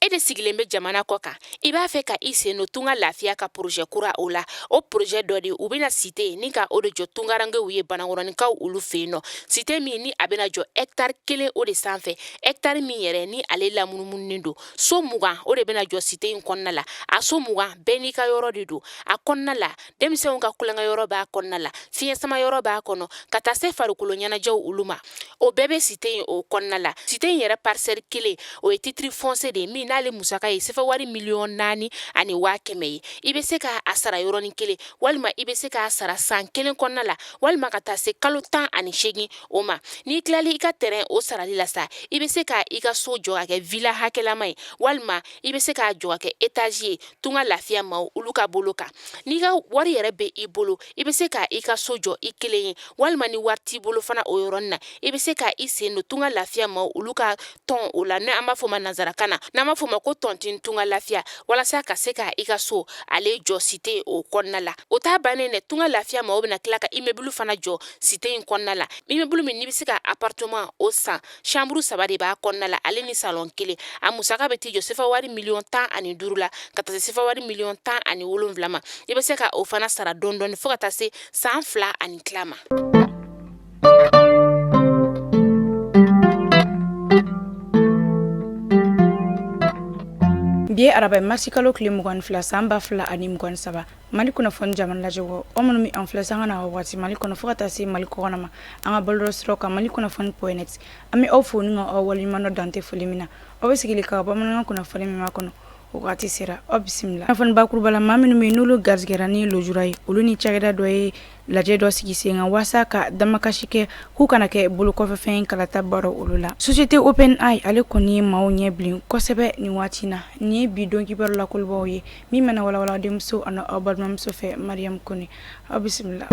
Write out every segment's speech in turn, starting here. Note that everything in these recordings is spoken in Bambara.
e de sigilen bɛ jamana kɔ kan I b'a fɛ ka I sen no tunga lafiya ka projet kura o la o projet dɔ de u bɛna cité ni ka o de jɔ tungarangew ye banakɔrɔnikaw olu fɛ yen nɔ cité min ni a bɛna jɔ hectare 1 o de sanfɛ hectare min yɛrɛ ni ale lamunumunen don so 20 o de bɛna jɔ cité in kɔnɔna la a so 20 bɛɛ n'i ka yɔrɔ de don a kɔnɔna la denmisɛnw ka kulonkɛ yɔrɔ b'a kɔnɔna la fiɲɛ sama yɔrɔ b'a kɔnɔ ka taa se farikolo ɲɛnajɛw olu ma o bɛɛ bɛ cité in o kɔnɔna la cité in yɛrɛ parcelle 1 o ye titre foncier de min n'ale musaka ye sefa wari 4,400,000 ani 100,000 ye I bɛ se ka a sara yɔrɔnin kelen walima I bɛ se ka sara san 1 kɔnɔna la walima ka taa se kalo 18 o ma n'i tilali I ka terrain o sarali la sa I bɛ se ka I ka so jɔ ka kɛ villa hakɛlama ye walima I bɛ se ka jɔ ka kɛ étage ye tunga lafiya ma olu ka bolo kan n'i ka wari yɛrɛ bɛ I bolo I bɛ se ka I ka so jɔ I kelen ye walima ni wari t'i bolo fana o yɔrɔnin na I bɛ se ka I sen no tunga lafiya ma olu ka tɔn o la n'an b'a fɔ ma nanzarakan na n'an b'a fɔ ma ko tɔntin tunga lafiya walasa ka se ka I ka so ale jɔ cité o kɔnɔna la o t'a bannen dɛ tunga lafiya ma o bɛna tila ka immeuble fana jɔ cité in kɔnɔna la immeuble min n'i bɛ se ka appartement o san chambre 3 de b'a kɔnɔna la ale ni salon 1 a musaka bɛ t'i jɔ sefa wari 15,000,000 la ka taa se sefa wari 17,000,000 ma I bɛ se ka o fana sara dɔɔni fo ka taa se san 2 ani tila ma. Biye araba marsi kalo kile 22 san 2023 Mali kunnafoni jamana lajɛgo o minnu mi an filɛ sanga na waati Mali kɔnɔ fo ka taa se Mali kɔkɔna ma an ka bɔlɔlɔ siraw kan malikɔnɔfoni.net an bɛ aw fo ni aw waleɲuman dɔ dante foli min na aw bɛ sigili ka bamanankan kunnafoni min ma kɔnɔ o waati sera aw bisimila kunnafoni bakuruba la maa minnu bɛ n'olu garisɛgɛra ni lojura ye olu ni cakɛda dɔ ye lajɛ dɔ sigi sen kan waasa ka damakasi kɛ k'u kana kɛ bolokɔfɛfɛn kalata baro olu la société OpenAI ale kɔni ye maaw ɲɛ bilen kosɛbɛ nin waati na ni ye bi don kibaru lakolibaw ye min mana walawala denmuso ani aw balimamuso fɛ Mariam Kone aw bisimila.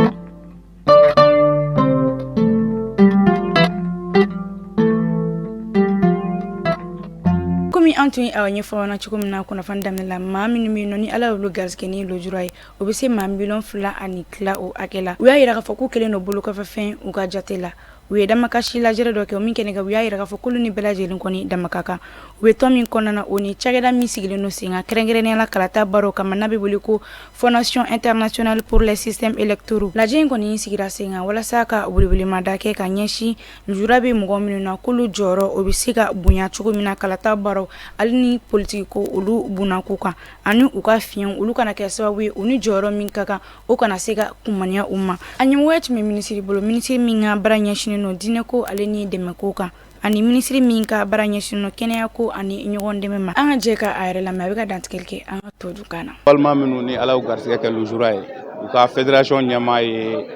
Komi an tun aw ɲɛfɔ na cogo min na kunnafoni daminɛ la maa minnu bɛ yen nɔ ni Ala y'olu garisɛgɛ ni lojura ye o bɛ se maa 2 ani tila o hakɛ la u y'a yira k'a fɔ k'u kɛlen don bolokɔfɛfɛn u ka jate la u ye damakasi lajɛrɛ dɔ kɛ o min kɛnɛ kan u y'a yira k'a fɔ k'olu ni bɛɛ lajɛlen kɔni damaka kan u ye tɔn min kɔnɔna na o ni cakɛda min sigilen don sen kan kɛrɛnkɛrɛnnenya la kalata baro kama n'a bɛ wele ko Fondation Internationale pour les Systèmes Électoraux lajɛ in kɔni sigira sen kan walasa ka welewelemada kɛ ka ɲɛsin lujura bɛ mɔgɔ minnu na k'olu jɔyɔrɔ o bɛ se ka bonya cogo min na kalata baro hali ni politiki ko olu bunako kan ani u ka fiɲɛ olu kana kɛ sababu ye u ni jɔyɔrɔ min ka kan o kana se ka kumaniya u ma a ɲɛmɔgɔya tun bɛ minisiri bolo minisiri min ka baara ɲɛsinen no diinɛ ko ale ni dɛmɛ ko kan ani minisiri min ka baara ɲɛsinen no kɛnɛya ko ani ɲɔgɔn dɛmɛ ma an ka jɛ ka a yɛrɛ lamɛn a bɛ ka dantigɛli kɛ an ka tɔju kan na balima minnu ni Ala y'u garisɛgɛ kɛ lujura ye u ka fédération ɲɛmaa ye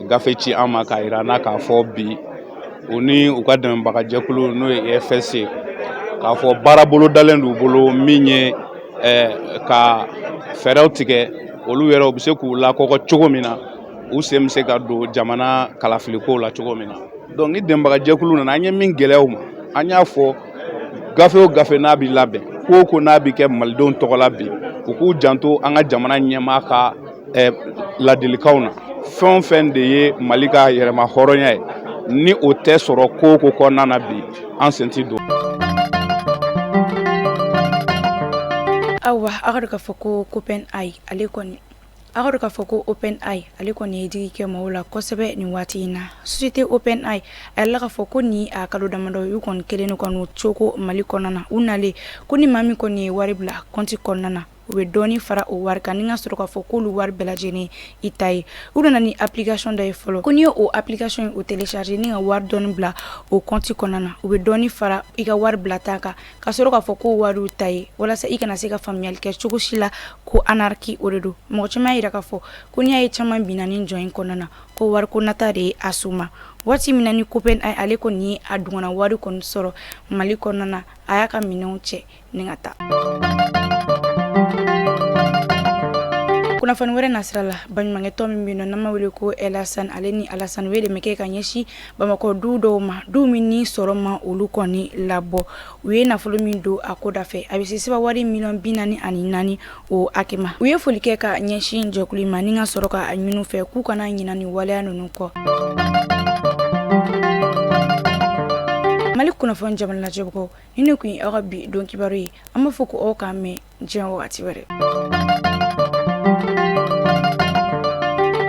gafe ci an ma k'a yira n'a k'a fɔ bi u ni u ka dɛmɛbaga jɛkulu n'o ye EFSC k'a fɔ baara bolo dalen d'u bolo min ye ka fɛɛrɛw tigɛ olu yɛrɛ u bɛ se k'u lakɔkɔ cogo min na u sen bɛ se ka don jamana kalafiliko la cogo min na donc ni dɛmɛbaga jɛkulu nana an ye min gɛlɛya u ma an y'a fɔ gafe o gafe n'a bɛ labɛn ko o ko n'a bɛ kɛ malidenw tɔgɔ la bi u k'u janto an ka jamana ɲɛmaa ka ladilikanw na fɛn o fɛn de ye Mali ka yɛrɛma hɔrɔnya ye ni o tɛ sɔrɔ ko o ko kɔnɔna na bi an sen tɛ don. awa aw ka fɔ ko OpenAI ale kɔni aw ka fɔ ko OpenAI ale kɔni ye digi kɛ maaw la kosɛbɛ nin waati in na société OpenAI a yɛlɛla k'a fɔ ko ni a kalo damadɔ y'u kɔni kelen ni kɔni cogo Mali kɔnɔna na u nalen ko ni maa min kɔni ye wari bila compte kɔnɔna na u bɛ dɔɔni fara o wari kan ni ka sɔrɔ k'a fɔ k'olu wari bɛɛ lajɛlen i ta ye u nana ni application dɔ ye fɔlɔ ko n'i ye o application o télécharger ni ka wari dɔɔni bila o compte kɔnɔna na u bɛ dɔɔni fara i ka wari bila ta kan ka sɔrɔ k'a fɔ ko wari ta ye walasa i kana se ka faamuyali kɛ cogo si la ko anarchie o de don mɔgɔ caman yira k'a fɔ ko n'i y'a ye caman binna ni jɔn in kɔnɔna na ko wari ko nata de ye a suma waati min na ni OpenAI ale kɔni ye a dungana wari kɔni sɔrɔ Mali kɔnɔna na a y'a ka minɛnw cɛ ni ka taa. kunnafoni wɛrɛ nasira la baɲumankɛtɔn min bɛ yen nɔ n'an b'a wele ko Elassane ale ni Alassane u ye dɛmɛ kɛ ka ɲɛsin Bamakɔ du dɔw ma du min ni sɔrɔ ma olu kɔni labɔ u ye nafolo min don a ko da fɛ a bɛ se seba wari 44,000 o hakɛ ma u ye foli kɛ ka ɲɛsin jɛkulu ma ni ka sɔrɔ ka ɲini fɛ k'u kana ɲinɛ ni waleya ninnu kɔ. Mali kunnafoni jamana lajɛbagaw ni ne kun ye aw ka bi don kibaru ye an b'a fɔ ko aw k'an mɛn diɲɛ wagati wɛrɛ